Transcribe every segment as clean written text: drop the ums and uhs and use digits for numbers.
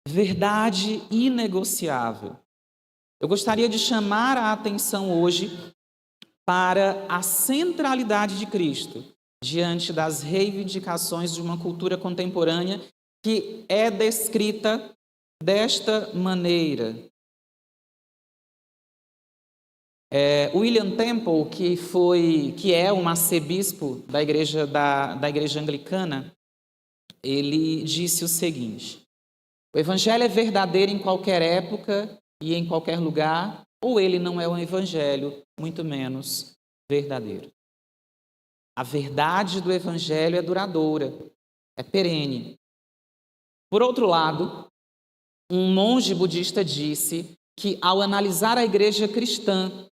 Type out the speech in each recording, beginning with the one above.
verdade inegociável. Eu gostaria de chamar a atenção hoje para a centralidade de Cristo diante das reivindicações de uma cultura contemporânea que é descrita desta maneira. William Temple, que é um arcebispo da igreja anglicana, ele disse o seguinte: o evangelho é verdadeiro em qualquer época e em qualquer lugar, ou ele não é um evangelho, muito menos verdadeiro. A verdade do evangelho é duradoura, é perene. Por outro lado, um monge budista disse que, ao analisar a igreja cristã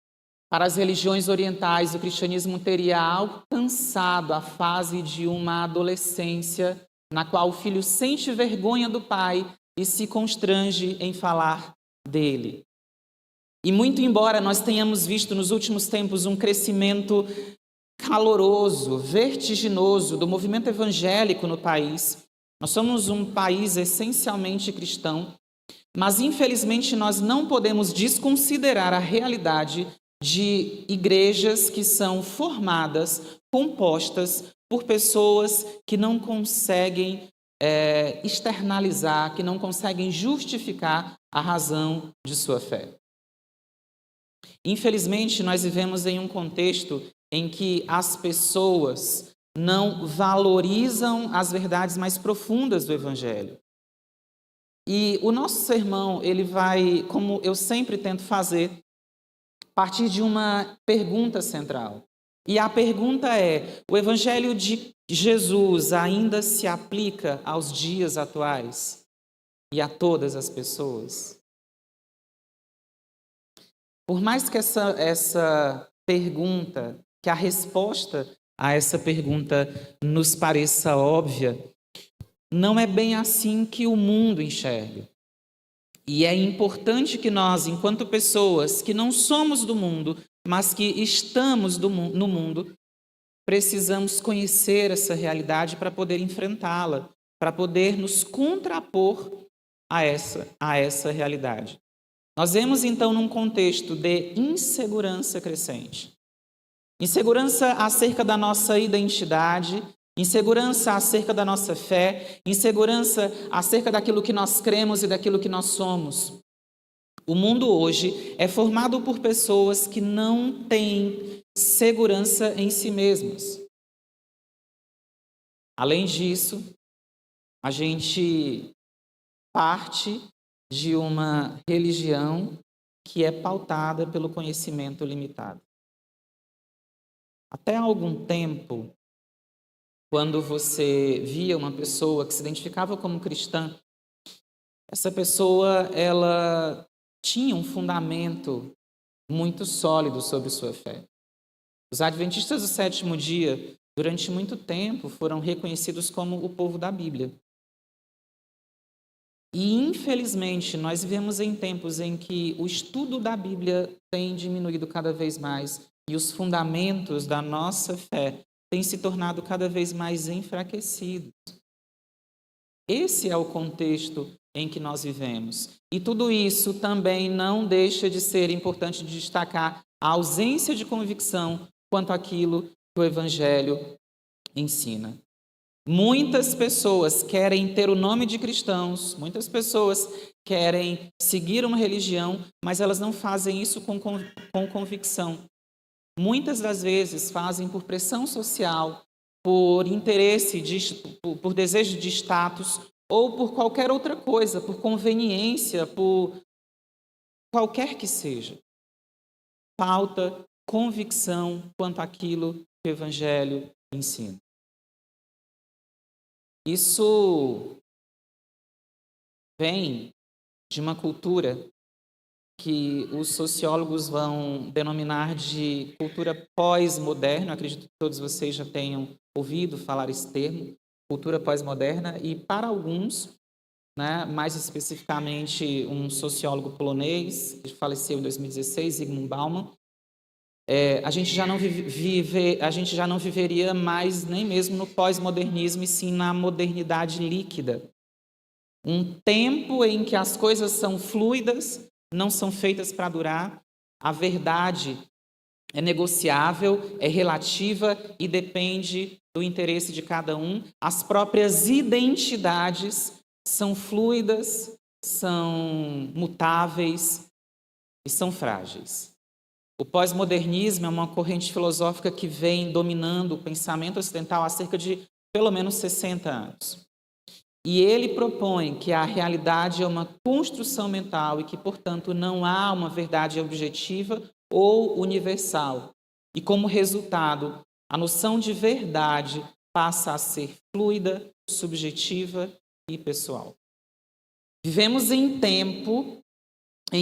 para as religiões orientais, o cristianismo teria alcançado a fase de uma adolescência na qual o filho sente vergonha do pai e se constrange em falar dele. E muito embora nós tenhamos visto nos últimos tempos um crescimento caloroso, vertiginoso do movimento evangélico no país, nós somos um país essencialmente cristão, mas infelizmente nós não podemos desconsiderar a realidade de igrejas que são formadas, compostas por pessoas que não conseguem externalizar, que não conseguem justificar a razão de sua fé. Infelizmente, nós vivemos em um contexto em que as pessoas não valorizam as verdades mais profundas do Evangelho. E o nosso sermão, ele vai, como eu sempre tento fazer, partir de uma pergunta central. E a pergunta é: o Evangelho de Jesus ainda se aplica aos dias atuais e a todas as pessoas? Por mais que essa pergunta, que a resposta a essa pergunta nos pareça óbvia, não é bem assim que o mundo enxerga. E é importante que nós, enquanto pessoas que não somos do mundo, mas que estamos no mundo, precisamos conhecer essa realidade para poder enfrentá-la, para poder nos contrapor a essa realidade. Nós vemos então num contexto de insegurança crescente. Insegurança acerca da nossa identidade, insegurança acerca da nossa fé, insegurança acerca daquilo que nós cremos e daquilo que nós somos. O mundo hoje é formado por pessoas que não têm segurança em si mesmas. Além disso, a gente parte de uma religião que é pautada pelo conhecimento limitado. Até há algum tempo, quando você via uma pessoa que se identificava como cristã, essa pessoa ela tinha um fundamento muito sólido sobre sua fé. Os adventistas do sétimo dia, durante muito tempo, foram reconhecidos como o povo da Bíblia. E, infelizmente, nós vivemos em tempos em que o estudo da Bíblia tem diminuído cada vez mais e os fundamentos da nossa fé têm se tornado cada vez mais enfraquecidos. Esse é o contexto em que nós vivemos. E tudo isso também não deixa de ser importante destacar a ausência de convicção quanto àquilo que o Evangelho ensina. Muitas pessoas querem ter o nome de cristãos, muitas pessoas querem seguir uma religião, mas elas não fazem isso com convicção. Muitas das vezes fazem por pressão social, por interesse, por desejo de status, ou por qualquer outra coisa, por conveniência, por qualquer que seja. Falta convicção quanto àquilo que o Evangelho ensina. Isso vem de uma cultura que os sociólogos vão denominar de cultura pós-moderna. Acredito que todos vocês já tenham ouvido falar esse termo, cultura pós-moderna, e para alguns, mais especificamente um sociólogo polonês, que faleceu em 2016, Zygmunt Bauman, a gente já não viveria mais nem mesmo no pós-modernismo, e sim na modernidade líquida. Um tempo em que as coisas são fluidas, não são feitas para durar. A verdade é negociável, é relativa e depende do interesse de cada um. As próprias identidades são fluidas, são mutáveis e são frágeis. O pós-modernismo é uma corrente filosófica que vem dominando o pensamento ocidental há cerca de pelo menos 60 anos. E ele propõe que a realidade é uma construção mental e que, portanto, não há uma verdade objetiva ou universal. E, como resultado, a noção de verdade passa a ser fluida, subjetiva e pessoal. Vivemos em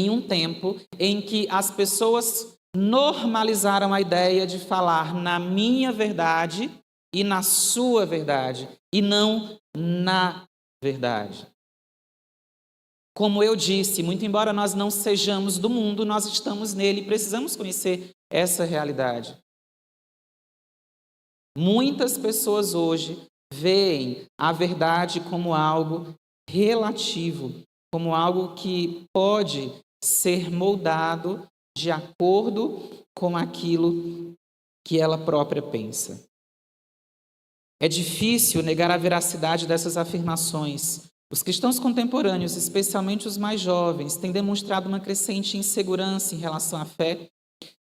um tempo em que as pessoas normalizaram a ideia de falar na minha verdade e na sua verdade, e não na verdade. Como eu disse, muito embora nós não sejamos do mundo, nós estamos nele e precisamos conhecer essa realidade. Muitas pessoas hoje veem a verdade como algo relativo, como algo que pode ser moldado de acordo com aquilo que ela própria pensa. É difícil negar a veracidade dessas afirmações. Os cristãos contemporâneos, especialmente os mais jovens, têm demonstrado uma crescente insegurança em relação à fé,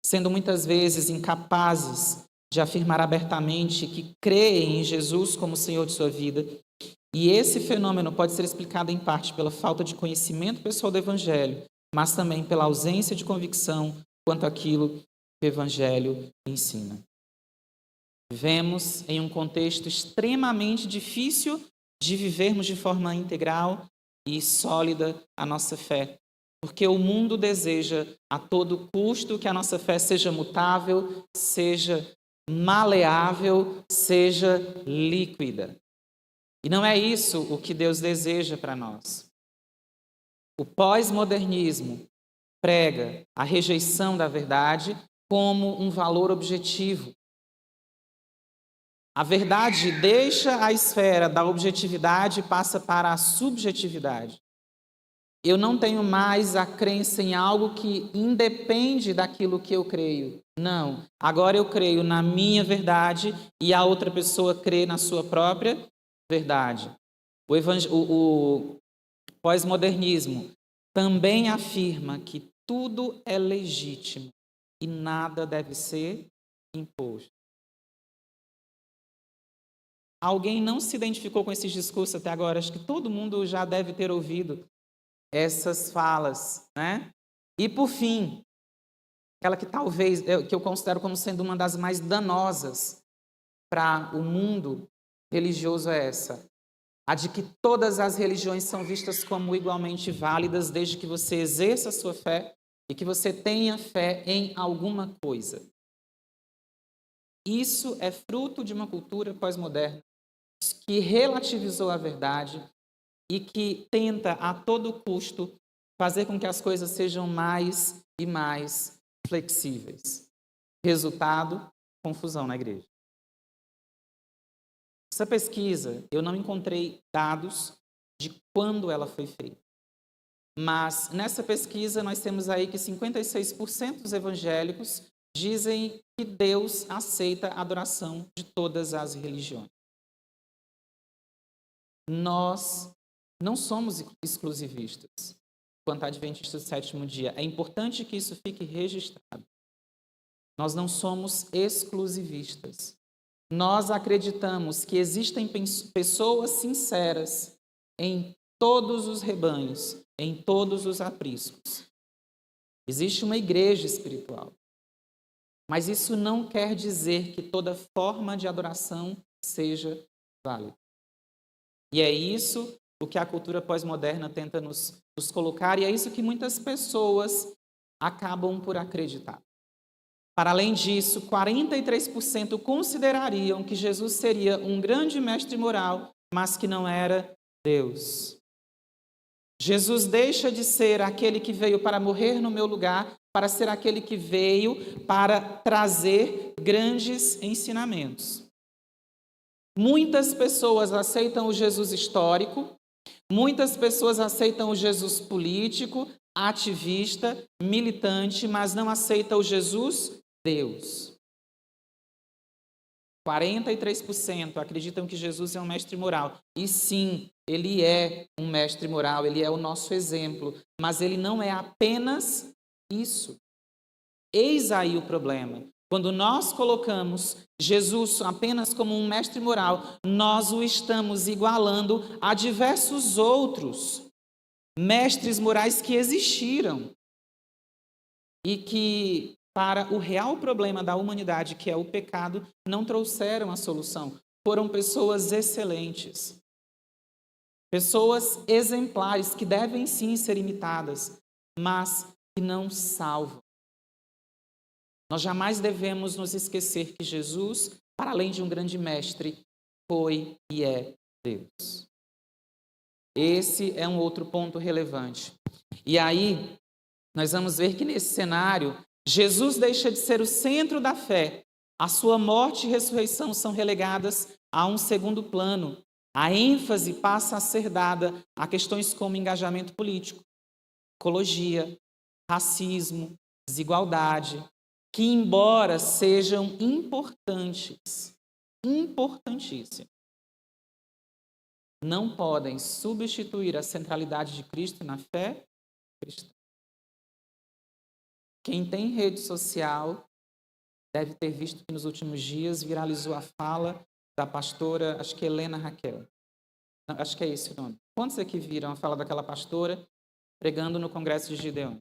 sendo muitas vezes incapazes de afirmar abertamente que creem em Jesus como Senhor de sua vida. E esse fenômeno pode ser explicado em parte pela falta de conhecimento pessoal do Evangelho, mas também pela ausência de convicção quanto àquilo que o Evangelho ensina. Vivemos em um contexto extremamente difícil de vivermos de forma integral e sólida a nossa fé, porque o mundo deseja a todo custo que a nossa fé seja mutável, seja maleável, seja líquida. E não é isso o que Deus deseja para nós. O pós-modernismo prega a rejeição da verdade como um valor objetivo. A verdade deixa a esfera da objetividade e passa para a subjetividade. Eu não tenho mais a crença em algo que independe daquilo que eu creio. Não. Agora eu creio na minha verdade e a outra pessoa crê na sua própria verdade. O pós-modernismo também afirma que tudo é legítimo e nada deve ser imposto. Alguém não se identificou com esses discursos até agora? Acho que todo mundo já deve ter ouvido essas falas, né? E por fim, aquela que talvez que eu considero como sendo uma das mais danosas para o mundo religioso é essa: a de que todas as religiões são vistas como igualmente válidas desde que você exerça a sua fé e que você tenha fé em alguma coisa. Isso é fruto de uma cultura pós-moderna que relativizou a verdade e que tenta a todo custo fazer com que as coisas sejam mais e mais flexíveis. Resultado: confusão na igreja. Essa pesquisa, eu não encontrei dados de quando ela foi feita. Mas nessa pesquisa nós temos aí que 56% dos evangélicos dizem que Deus aceita a adoração de todas as religiões. Nós não somos exclusivistas quanto a adventistas do sétimo dia. É importante que isso fique registrado. Nós não somos exclusivistas. Nós acreditamos que existem pessoas sinceras em todos os rebanhos, em todos os apriscos. Existe uma igreja espiritual. Mas isso não quer dizer que toda forma de adoração seja válida. E é isso o que a cultura pós-moderna tenta nos colocar, e é isso que muitas pessoas acabam por acreditar. Para além disso, 43% considerariam que Jesus seria um grande mestre moral, mas que não era Deus. Jesus deixa de ser aquele que veio para morrer no meu lugar, para ser aquele que veio para trazer grandes ensinamentos. Muitas pessoas aceitam o Jesus histórico, Muitas pessoas aceitam o Jesus político, ativista, militante, mas não aceitam o Jesus Deus. 43% acreditam que Jesus é um mestre moral. E sim, ele é um mestre moral, ele é o nosso exemplo. Mas ele não é apenas isso. Eis aí o problema. Quando nós colocamos Jesus apenas como um mestre moral, nós o estamos igualando a diversos outros mestres morais que existiram e que, para o real problema da humanidade, que é o pecado, não trouxeram a solução. Foram pessoas excelentes, pessoas exemplares que devem sim ser imitadas, mas que não salvam. Nós jamais devemos nos esquecer que Jesus, para além de um grande mestre, foi e é Deus. Esse é um outro ponto relevante. E aí, nós vamos ver que nesse cenário, Jesus deixa de ser o centro da fé. A sua morte e ressurreição são relegadas a um segundo plano. A ênfase passa a ser dada a questões como engajamento político, ecologia, racismo, desigualdade, que embora sejam importantíssimos, não podem substituir a centralidade de Cristo na fé cristã. Quem tem rede social deve ter visto que nos últimos dias viralizou a fala da pastora, acho que Helena Raquel. Não, acho que é esse o nome. Quantos aqui viram a fala daquela pastora pregando no Congresso de Gideon?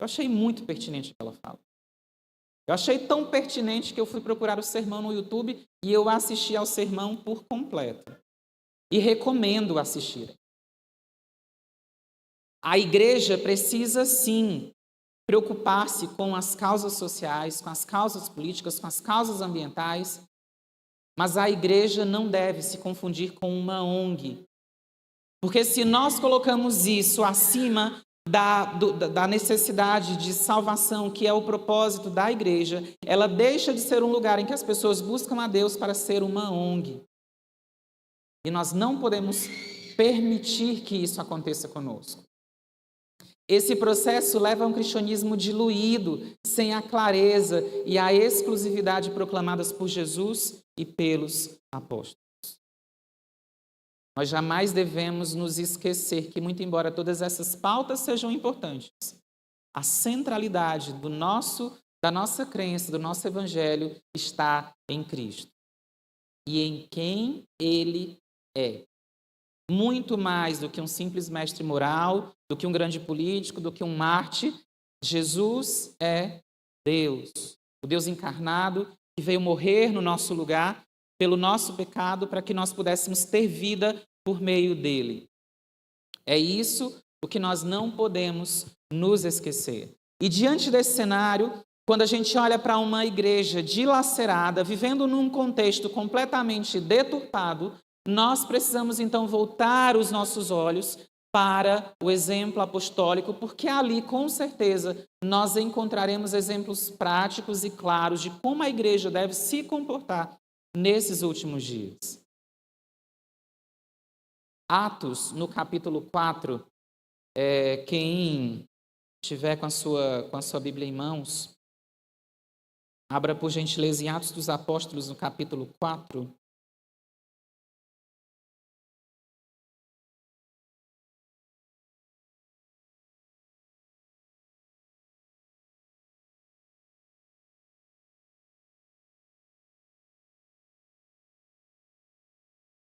Eu achei muito pertinente aquela fala. Eu achei tão pertinente que eu fui procurar o sermão no YouTube e eu assisti ao sermão por completo. E recomendo assistirem. A igreja precisa, sim, preocupar-se com as causas sociais, com as causas políticas, com as causas ambientais, mas a igreja não deve se confundir com uma ONG. Porque se nós colocamos isso acima da necessidade de salvação, que é o propósito da igreja, ela deixa de ser um lugar em que as pessoas buscam a Deus para ser uma ONG. E nós não podemos permitir que isso aconteça conosco. Esse processo leva a um cristianismo diluído, sem a clareza e a exclusividade proclamadas por Jesus e pelos apóstolos. Nós jamais devemos nos esquecer que, muito embora todas essas pautas sejam importantes, a centralidade da nossa crença, do nosso evangelho, está em Cristo e em quem Ele é. Muito mais do que um simples mestre moral, do que um grande político, do que um mártir, Jesus é Deus, o Deus encarnado que veio morrer no nosso lugar, pelo nosso pecado, para que nós pudéssemos ter vida por meio dele. É isso o que nós não podemos nos esquecer. E diante desse cenário, quando a gente olha para uma igreja dilacerada, vivendo num contexto completamente deturpado, nós precisamos então voltar os nossos olhos para o exemplo apostólico, porque ali, com certeza, nós encontraremos exemplos práticos e claros de como a igreja deve se comportar nesses últimos dias. Atos, no capítulo 4, quem estiver com a sua Bíblia em mãos, abra por gentileza em Atos dos Apóstolos, no capítulo 4.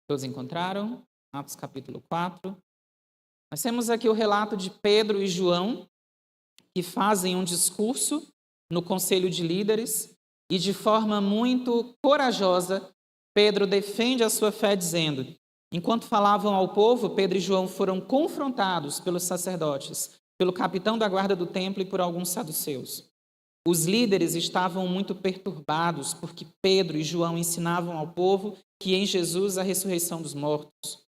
Todos encontraram? Atos capítulo 4. Nós temos aqui o relato de Pedro e João, que fazem um discurso no conselho de líderes e de forma muito corajosa, Pedro defende a sua fé dizendo: enquanto falavam ao povo, Pedro e João foram confrontados pelos sacerdotes, pelo capitão da guarda do templo e por alguns saduceus. Os líderes estavam muito perturbados porque Pedro e João ensinavam ao povo que em Jesus há a ressurreição dos mortos.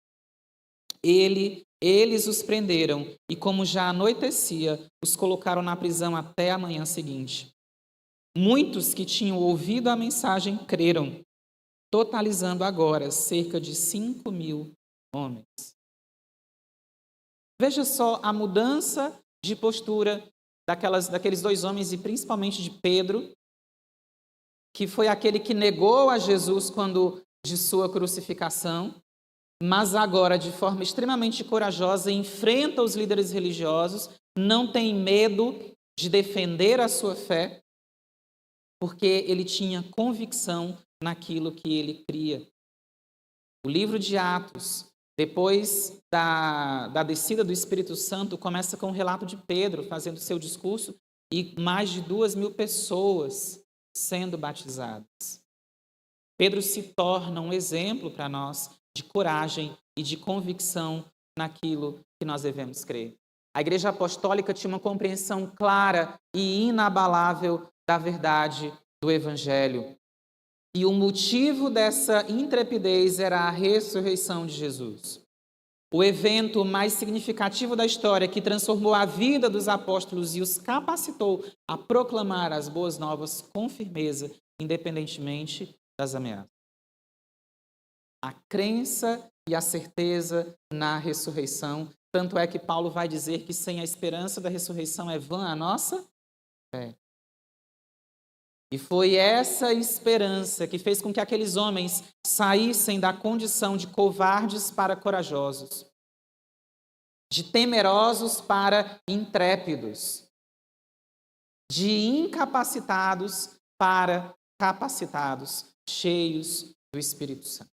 Eles os prenderam e, como já anoitecia, os colocaram na prisão até a manhã seguinte. Muitos que tinham ouvido a mensagem creram, totalizando agora cerca de 5.000 homens. Veja só a mudança de postura daqueles dois homens e principalmente de Pedro, que foi aquele que negou a Jesus quando de sua crucificação, mas agora, de forma extremamente corajosa, enfrenta os líderes religiosos, não tem medo de defender a sua fé, porque ele tinha convicção naquilo que ele cria. O livro de Atos, depois da descida do Espírito Santo, começa com o relato de Pedro fazendo seu discurso e mais de 2.000 pessoas sendo batizadas. Pedro se torna um exemplo para nós de coragem e de convicção naquilo que nós devemos crer. A Igreja Apostólica tinha uma compreensão clara e inabalável da verdade do Evangelho. E o motivo dessa intrepidez era a ressurreição de Jesus. O evento mais significativo da história que transformou a vida dos apóstolos e os capacitou a proclamar as boas novas com firmeza, independentemente das ameaças. A crença e a certeza na ressurreição, tanto é que Paulo vai dizer que sem a esperança da ressurreição é vã a nossa fé. E foi essa esperança que fez com que aqueles homens saíssem da condição de covardes para corajosos, de temerosos para intrépidos, de incapacitados para capacitados, cheios do Espírito Santo.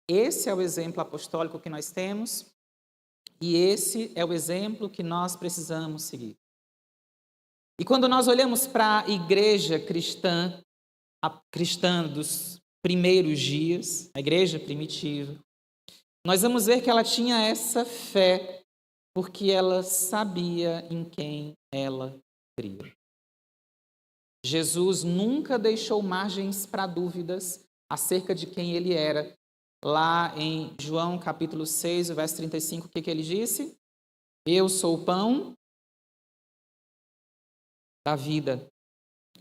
Esse é o exemplo apostólico que nós temos e esse é o exemplo que nós precisamos seguir. E quando nós olhamos para a igreja cristã, a cristã dos primeiros dias, a igreja primitiva, nós vamos ver que ela tinha essa fé porque ela sabia em quem ela cria. Jesus nunca deixou margens para dúvidas acerca de quem ele era. Lá em João capítulo 6, o verso 35, o que ele disse? Eu sou o pão da vida.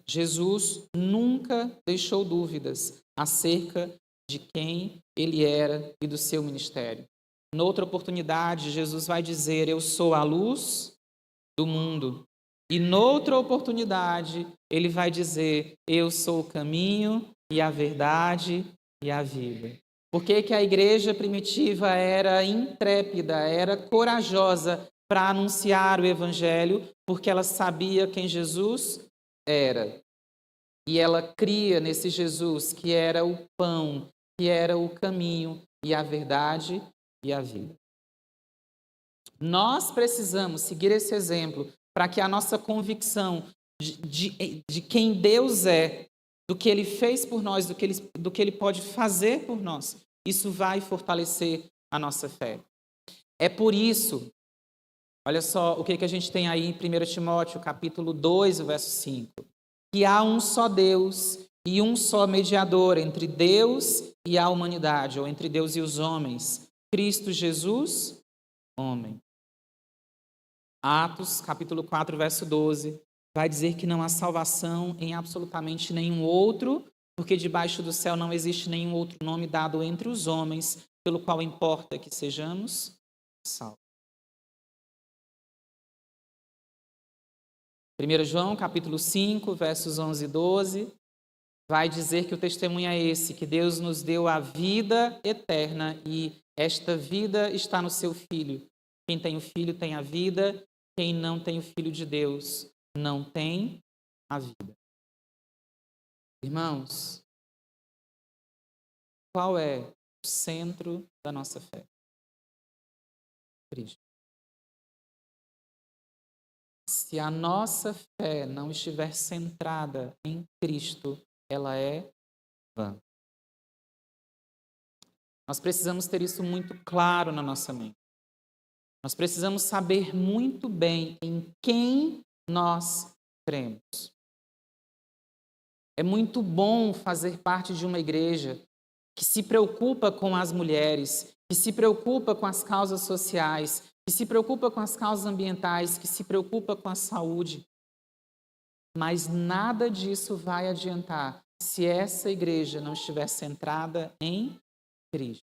Jesus nunca deixou dúvidas acerca de quem ele era e do seu ministério. Noutra oportunidade, Jesus vai dizer, eu sou a luz do mundo. E noutra oportunidade, ele vai dizer, eu sou o caminho e a verdade e a vida. Por que a igreja primitiva era intrépida, era corajosa para anunciar o evangelho? Porque ela sabia quem Jesus era. E ela cria nesse Jesus que era o pão, que era o caminho e a verdade e a vida. Nós precisamos seguir esse exemplo para que a nossa convicção de quem Deus é, do que Ele fez por nós, do que Ele pode fazer por nós, isso vai fortalecer a nossa fé. É por isso, olha só o que a gente tem aí em 1 Timóteo, capítulo 2, o verso 5. Que há um só Deus e um só mediador entre Deus e a humanidade, ou entre Deus e os homens, Cristo Jesus, homem. Atos, capítulo 4, verso 12, vai dizer que não há salvação em absolutamente nenhum outro, porque debaixo do céu não existe nenhum outro nome dado entre os homens, pelo qual importa que sejamos salvos. 1 João, capítulo 5, versos 11 e 12, vai dizer que o testemunho é esse, que Deus nos deu a vida eterna e esta vida está no seu Filho. Quem tem o Filho tem a vida, quem não tem o Filho de Deus não tem a vida. Irmãos, qual é o centro da nossa fé? Cristo. Se a nossa fé não estiver centrada em Cristo, ela é vã. Nós precisamos ter isso muito claro na nossa mente. Nós precisamos saber muito bem em quem nós cremos. É muito bom fazer parte de uma igreja que se preocupa com as mulheres, que se preocupa com as causas sociais, que se preocupa com as causas ambientais, que se preocupa com a saúde. Mas nada disso vai adiantar se essa igreja não estiver centrada em Cristo.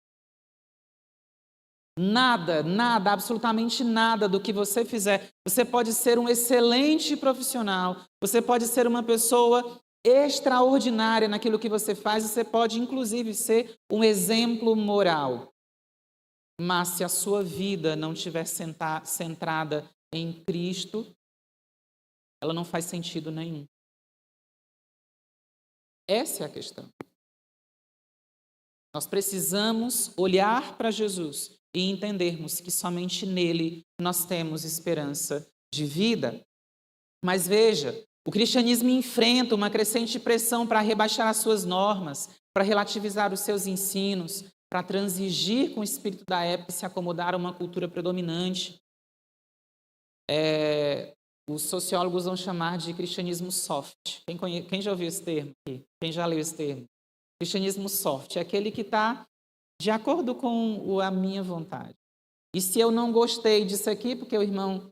Nada, nada, absolutamente nada do que você fizer. Você pode ser um excelente profissional, você pode ser uma pessoa extraordinária naquilo que você faz, você pode, inclusive, ser um exemplo moral. Mas se a sua vida não estiver centrada em Cristo, ela não faz sentido nenhum. Essa é a questão. Nós precisamos olhar para Jesus e entendermos que somente nele nós temos esperança de vida. Mas veja, o cristianismo enfrenta uma crescente pressão para rebaixar as suas normas, para relativizar os seus ensinos, para transigir com o espírito da época e se acomodar a uma cultura predominante. Os sociólogos vão chamar de cristianismo soft. Quem já ouviu esse termo aqui? Quem já leu esse termo? Cristianismo soft é aquele que está de acordo com a minha vontade. E se eu não gostei disso aqui, porque o irmão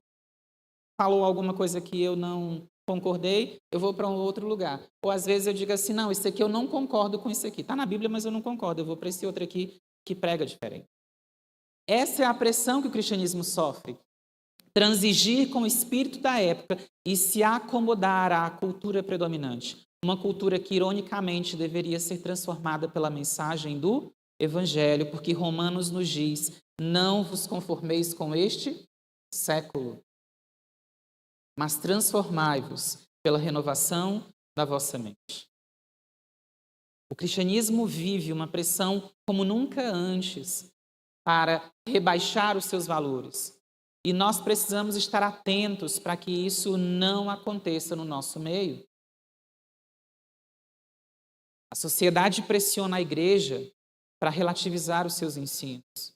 falou alguma coisa que eu não concordei, eu vou para um outro lugar. Ou às vezes eu digo assim, não, isso aqui eu não concordo com isso aqui. Está na Bíblia, mas eu não concordo. Eu vou para esse outro aqui que prega diferente. Essa é a pressão que o cristianismo sofre. Transigir com o espírito da época e se acomodar à cultura predominante. Uma cultura que, ironicamente, deveria ser transformada pela mensagem do Evangelho, porque Romanos nos diz, não vos conformeis com este século, mas transformai-vos pela renovação da vossa mente. O cristianismo vive uma pressão como nunca antes para rebaixar os seus valores. E nós precisamos estar atentos para que isso não aconteça no nosso meio. A sociedade pressiona a igreja para relativizar os seus ensinos.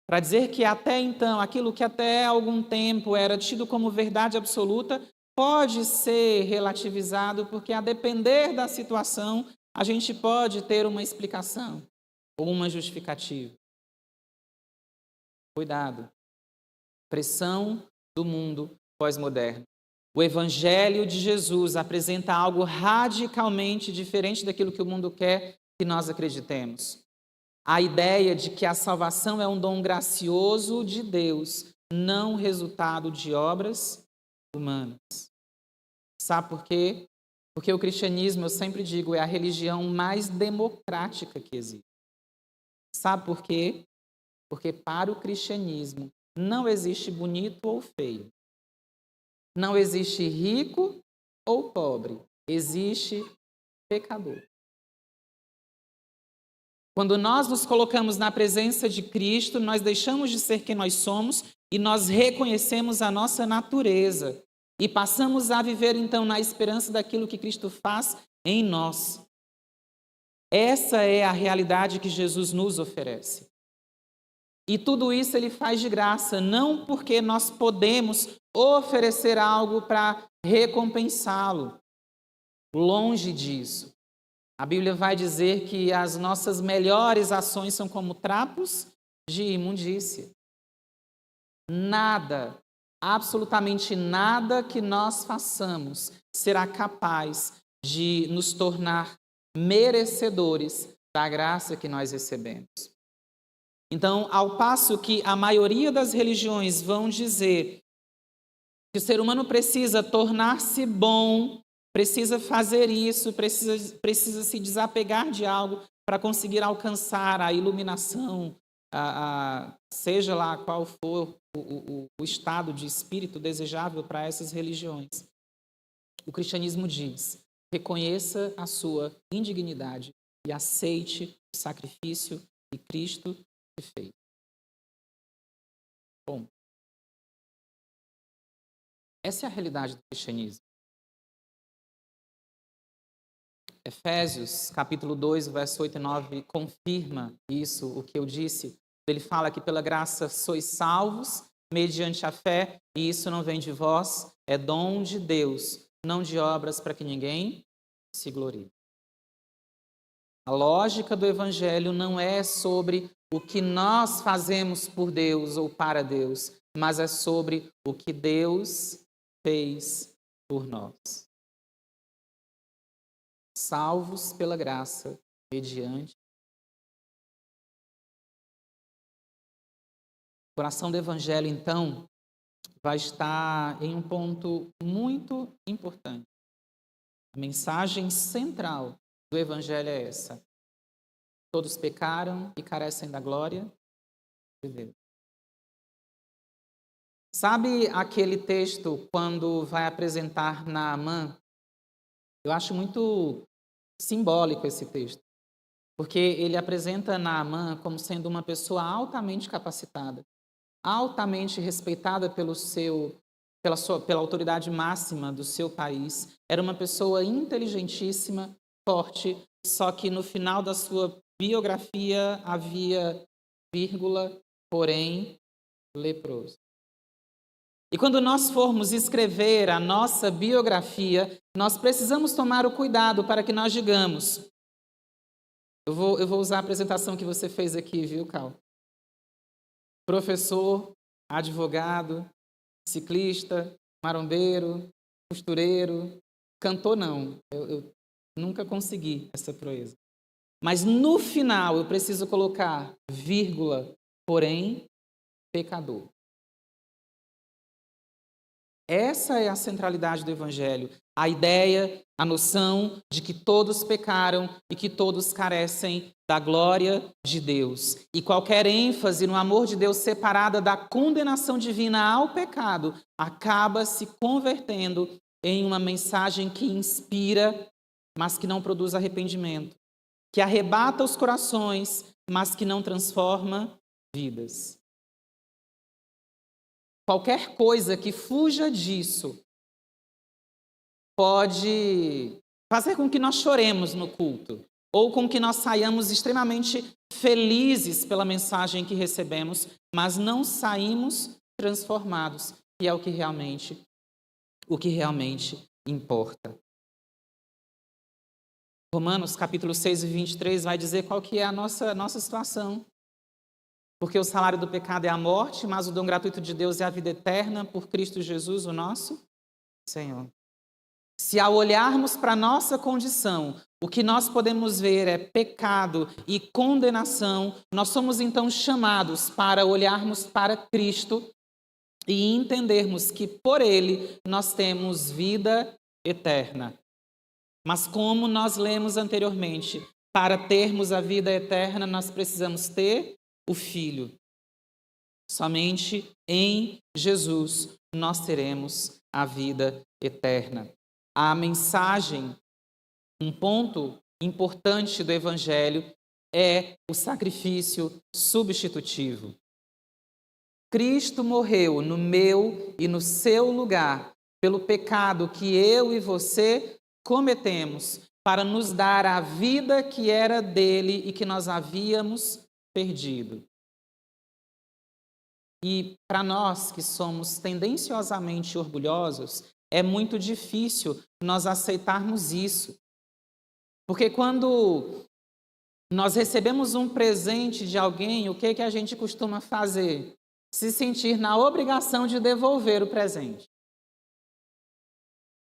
Para dizer que até então, aquilo que até algum tempo era tido como verdade absoluta, pode ser relativizado, porque a depender da situação, a gente pode ter uma explicação ou uma justificativa. Cuidado. Pressão do mundo pós-moderno. O Evangelho de Jesus apresenta algo radicalmente diferente daquilo que o mundo quer que nós acreditemos. A ideia de que a salvação é um dom gracioso de Deus, não resultado de obras humanas. Sabe por quê? Porque o cristianismo, eu sempre digo, é a religião mais democrática que existe. Sabe por quê? Porque para o cristianismo não existe bonito ou feio. Não existe rico ou pobre. Existe pecador. Quando nós nos colocamos na presença de Cristo, nós deixamos de ser quem nós somos e nós reconhecemos a nossa natureza. E passamos a viver, então, na esperança daquilo que Cristo faz em nós. Essa é a realidade que Jesus nos oferece. E tudo isso ele faz de graça, não porque nós podemos oferecer algo para recompensá-lo. Longe disso. A Bíblia vai dizer que as nossas melhores ações são como trapos de imundícia. Nada, absolutamente nada que nós façamos será capaz de nos tornar merecedores da graça que nós recebemos. Então, ao passo que a maioria das religiões vão dizer que o ser humano precisa tornar-se bom, precisa fazer isso, precisa se desapegar de algo para conseguir alcançar a iluminação, seja lá qual for o estado de espírito desejável para essas religiões. O cristianismo diz, reconheça a sua indignidade e aceite o sacrifício que Cristo te fez. Bom, essa é a realidade do cristianismo. Efésios, capítulo 2, verso 8 e 9, confirma isso, o que eu disse. Ele fala que pela graça sois salvos, mediante a fé, e isso não vem de vós, é dom de Deus, não de obras para que ninguém se glorie. A lógica do Evangelho não é sobre o que nós fazemos por Deus ou para Deus, mas é sobre o que Deus fez por nós. Salvos pela graça, mediante coração do Evangelho, então, vai estar em um ponto muito importante. A mensagem central do Evangelho é essa: todos pecaram e carecem da glória de Deus. Sabe aquele texto quando vai apresentar Naamã? Eu acho muito simbólico esse texto, porque ele apresenta Naamã como sendo uma pessoa altamente capacitada, altamente respeitada pela autoridade máxima do seu país. Era uma pessoa inteligentíssima, forte, só que no final da sua biografia havia vírgula, porém leproso. E quando nós formos escrever a nossa biografia, nós precisamos tomar o cuidado para que nós digamos. Eu vou usar a apresentação que você fez aqui, viu, Cal? Professor, advogado, ciclista, marombeiro, costureiro, cantor não. Eu nunca consegui essa proeza. Mas no final eu preciso colocar vírgula, porém pecador. Essa é a centralidade do Evangelho. A ideia, a noção de que todos pecaram e que todos carecem da glória de Deus. E qualquer ênfase no amor de Deus separada da condenação divina ao pecado acaba se convertendo em uma mensagem que inspira, mas que não produz arrependimento, que arrebata os corações, mas que não transforma vidas. Qualquer coisa que fuja disso pode fazer com que nós choremos no culto, ou com que nós saiamos extremamente felizes pela mensagem que recebemos, mas não saímos transformados, que é o que realmente importa. Romanos capítulo 6 e 23 vai dizer qual que é a nossa situação. Porque o salário do pecado é a morte, mas o dom gratuito de Deus é a vida eterna por Cristo Jesus, o nosso Senhor. Se ao olharmos para a nossa condição, o que nós podemos ver é pecado e condenação, nós somos então chamados para olharmos para Cristo e entendermos que por Ele nós temos vida eterna. Mas como nós lemos anteriormente, para termos a vida eterna nós precisamos ter o Filho. Somente em Jesus nós teremos a vida eterna. A mensagem, um ponto importante do Evangelho é o sacrifício substitutivo. Cristo morreu no meu e no seu lugar pelo pecado que eu e você cometemos para nos dar a vida que era dele e que nós havíamos perdido. E para nós que somos tendenciosamente orgulhosos, é muito difícil nós aceitarmos isso. Porque quando nós recebemos um presente de alguém, o que a gente costuma fazer? Se sentir na obrigação de devolver o presente.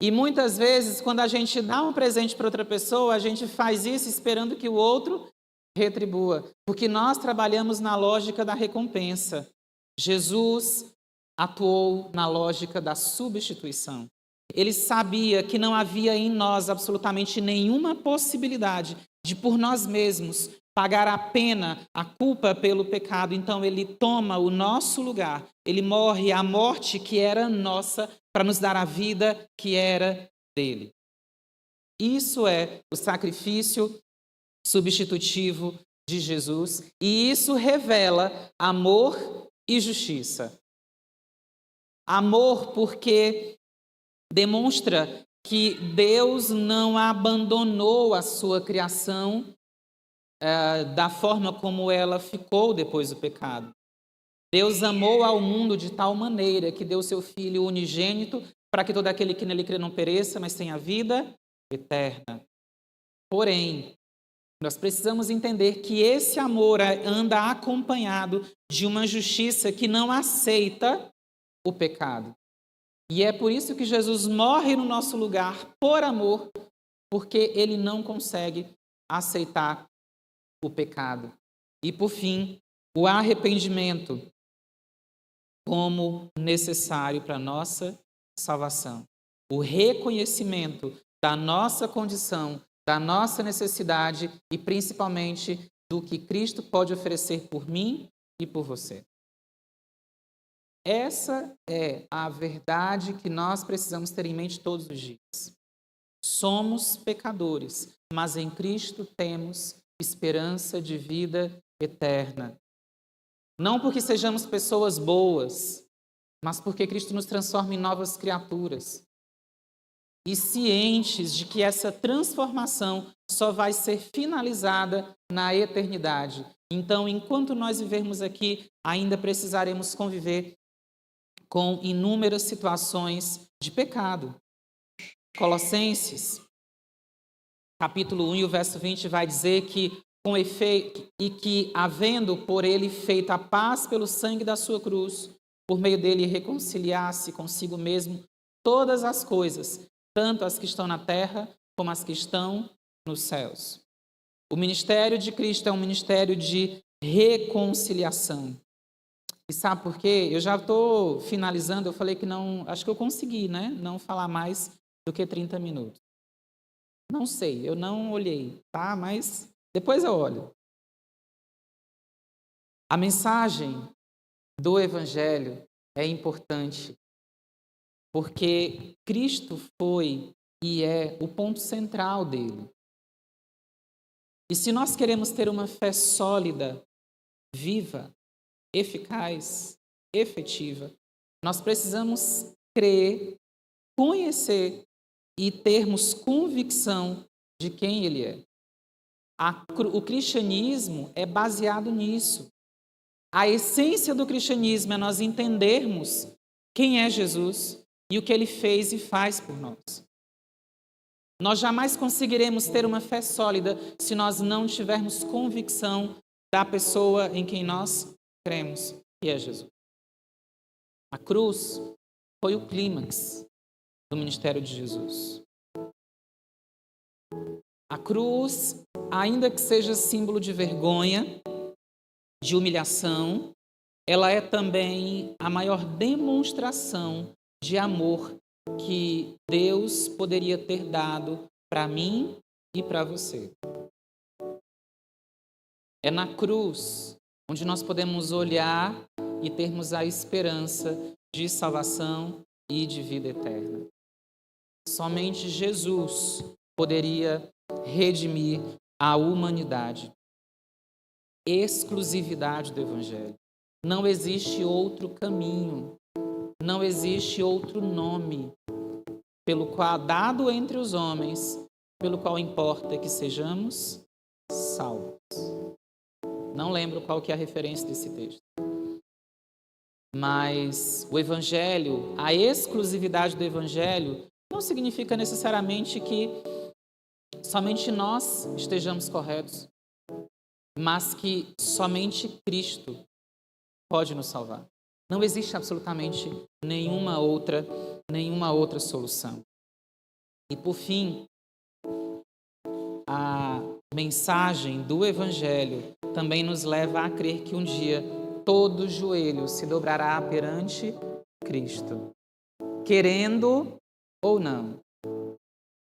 E muitas vezes, quando a gente dá um presente para outra pessoa, a gente faz isso esperando que o outro retribua. Porque nós trabalhamos na lógica da recompensa. Jesus atuou na lógica da substituição. Ele sabia que não havia em nós absolutamente nenhuma possibilidade de, por nós mesmos, pagar a pena, a culpa pelo pecado. Então, ele toma o nosso lugar. Ele morre a morte que era nossa para nos dar a vida que era dele. Isso é o sacrifício substitutivo de Jesus. E isso revela amor e justiça. Amor porque demonstra que Deus não abandonou a sua criação da forma como ela ficou depois do pecado. Deus amou ao mundo de tal maneira que deu seu Filho unigênito para que todo aquele que nele crê não pereça, mas tenha vida eterna. Porém, nós precisamos entender que esse amor anda acompanhado de uma justiça que não aceita o pecado. E é por isso que Jesus morre no nosso lugar por amor, porque ele não consegue aceitar o pecado. E por fim, o arrependimento. como necessário para a nossa salvação. O reconhecimento da nossa condição, da nossa necessidade e principalmente do que Cristo pode oferecer por mim e por você. Essa é a verdade que nós precisamos ter em mente todos os dias. Somos pecadores, mas em Cristo temos esperança de vida eterna. Não porque sejamos pessoas boas, mas porque Cristo nos transforma em novas criaturas. E cientes de que essa transformação só vai ser finalizada na eternidade. Então, enquanto nós vivermos aqui, ainda precisaremos conviver com inúmeras situações de pecado. Colossenses, capítulo 1 e o verso 20 vai dizer que, com efeito, e que, havendo por ele feito a paz pelo sangue da sua cruz, por meio dele reconciliasse consigo mesmo todas as coisas, tanto as que estão na terra como as que estão nos céus. O ministério de Cristo é um ministério de reconciliação. E sabe por quê? Eu já estou finalizando, eu falei que não, acho que eu consegui, né? Não falar mais do que 30 minutos. Não sei, eu não olhei, tá? Mas depois eu olho. A mensagem do Evangelho é importante, porque Cristo foi e é o ponto central dele. E se nós queremos ter uma fé sólida, viva, eficaz, efetiva, nós precisamos crer, conhecer e termos convicção de quem Ele é. O cristianismo é baseado nisso. A essência do cristianismo é nós entendermos quem é Jesus e o que Ele fez e faz por nós. Nós jamais conseguiremos ter uma fé sólida se nós não tivermos convicção da pessoa em quem nós cremos, que é Jesus. A cruz foi o clímax do ministério de Jesus. A cruz, ainda que seja símbolo de vergonha, de humilhação, ela é também a maior demonstração de amor que Deus poderia ter dado para mim e para você. É na cruz onde nós podemos olhar e termos a esperança de salvação e de vida eterna. Somente Jesus poderia redimir a humanidade. Exclusividade do Evangelho. Não existe outro caminho, não existe outro nome pelo qual, dado entre os homens, pelo qual importa que sejamos salvos. Não lembro qual que é a referência desse texto. Mas o Evangelho, a exclusividade do Evangelho, não significa necessariamente que somente nós estejamos corretos, mas que somente Cristo pode nos salvar. Não existe absolutamente nenhuma outra solução. E por fim, a mensagem do Evangelho também nos leva a crer que um dia todo joelho se dobrará perante Cristo. Querendo ou não,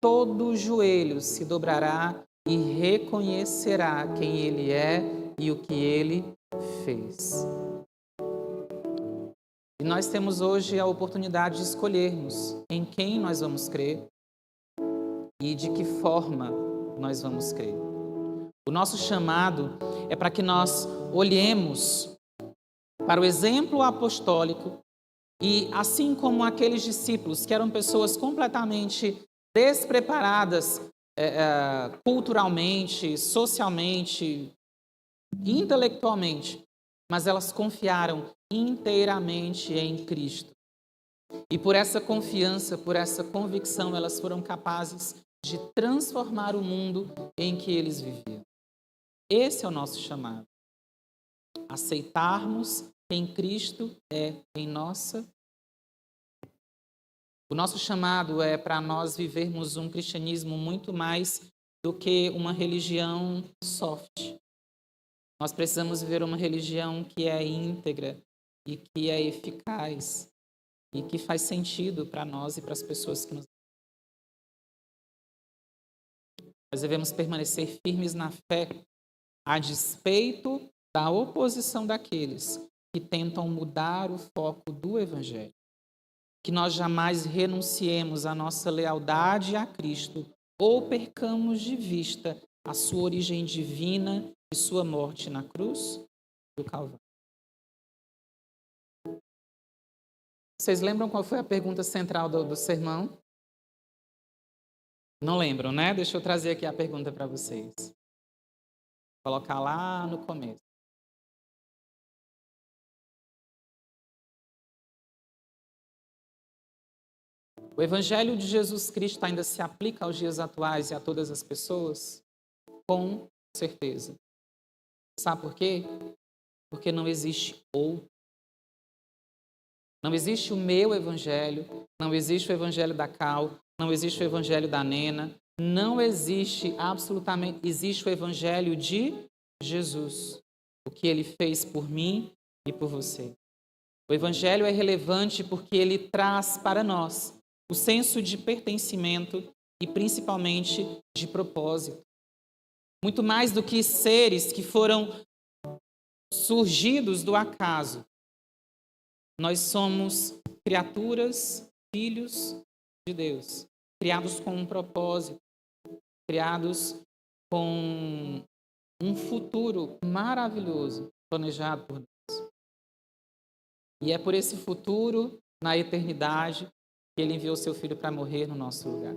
todo joelho se dobrará e reconhecerá quem Ele é e o que Ele fez. E nós temos hoje a oportunidade de escolhermos em quem nós vamos crer e de que forma nós vamos crer. O nosso chamado é para que nós olhemos para o exemplo apostólico e, assim como aqueles discípulos que eram pessoas completamente despreparadas culturalmente, socialmente, intelectualmente, mas elas confiaram inteiramente em Cristo. E por essa confiança, por essa convicção, elas foram capazes de transformar o mundo em que eles viviam. Esse é o nosso chamado. Aceitarmos quem Cristo é em nossa. O nosso chamado é para nós vivermos um cristianismo muito mais do que uma religião soft. Nós precisamos viver uma religião que é íntegra, e que é eficaz e que faz sentido para nós e para as pessoas que nos. Nós devemos permanecer firmes na fé, a despeito da oposição daqueles que tentam mudar o foco do Evangelho. Que nós jamais renunciemos à nossa lealdade a Cristo ou percamos de vista a sua origem divina e sua morte na cruz do Calvário. Vocês lembram qual foi a pergunta central do sermão? Não lembram, né? Deixa eu trazer aqui a pergunta para vocês. Vou colocar lá no começo. O Evangelho de Jesus Cristo ainda se aplica aos dias atuais e a todas as pessoas? Com certeza. Sabe por quê? Porque não existe outro. Não existe o meu Evangelho, não existe o Evangelho da Cal, não existe o Evangelho da Nena, não existe absolutamente, existe o Evangelho de Jesus, o que ele fez por mim e por você. O Evangelho é relevante porque ele traz para nós o senso de pertencimento e principalmente de propósito. Muito mais do que seres que foram surgidos do acaso. Nós somos criaturas, filhos de Deus, criados com um propósito, criados com um futuro maravilhoso planejado por Deus. E é por esse futuro, na eternidade, que ele enviou seu Filho para morrer no nosso lugar.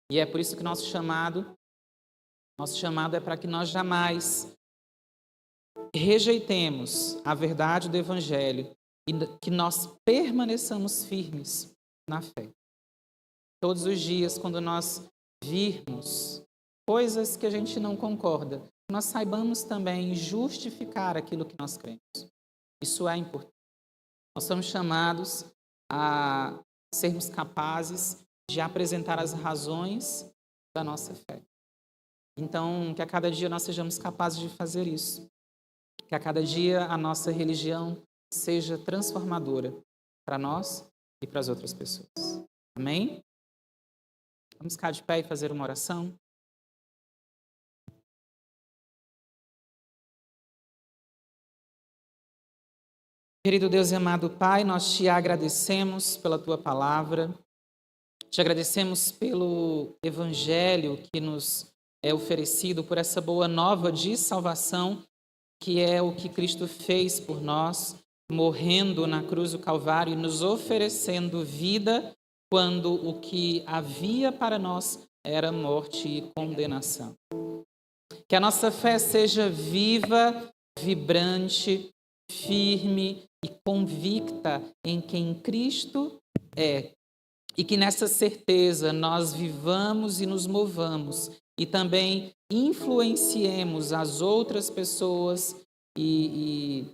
E é por isso que nosso chamado é para que nós jamais rejeitemos a verdade do Evangelho e que nós permaneçamos firmes na fé. Todos os dias, quando nós virmos coisas que a gente não concorda, nós saibamos também justificar aquilo que nós cremos. Isso é importante. Nós somos chamados a sermos capazes de apresentar as razões da nossa fé. Então, que a cada dia nós sejamos capazes de fazer isso. Que a cada dia a nossa religião seja transformadora para nós e para as outras pessoas. Amém? Vamos ficar de pé e fazer uma oração? Querido Deus e amado Pai, nós te agradecemos pela tua palavra, te agradecemos pelo Evangelho que nos é oferecido, por essa boa nova de salvação, que é o que Cristo fez por nós, morrendo na cruz do Calvário e nos oferecendo vida quando o que havia para nós era morte e condenação. Que a nossa fé seja viva, vibrante, firme e convicta em quem Cristo é. E que nessa certeza nós vivamos e nos movamos e também influenciemos as outras pessoas e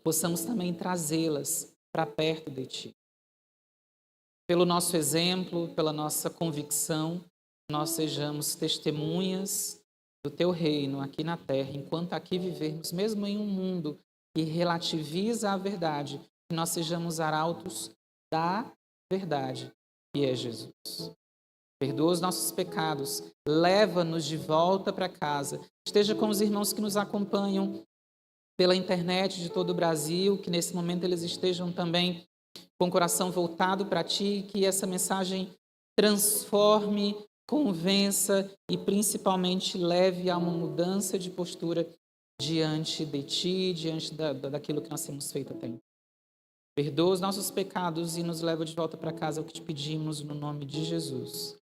possamos também trazê-las para perto de Ti. Pelo nosso exemplo, pela nossa convicção, nós sejamos testemunhas do Teu reino aqui na terra, enquanto aqui vivermos, mesmo em um mundo que relativiza a verdade, que nós sejamos arautos da verdade, que é Jesus. Perdoa os nossos pecados, leva-nos de volta para casa. Esteja com os irmãos que nos acompanham pela internet de todo o Brasil, que nesse momento eles estejam também com o coração voltado para Ti, que essa mensagem transforme, convença e principalmente leve a uma mudança de postura diante de Ti, diante daquilo que nós temos feito até então. Perdoa os nossos pecados e nos leva de volta para casa, é o que te pedimos no nome de Jesus.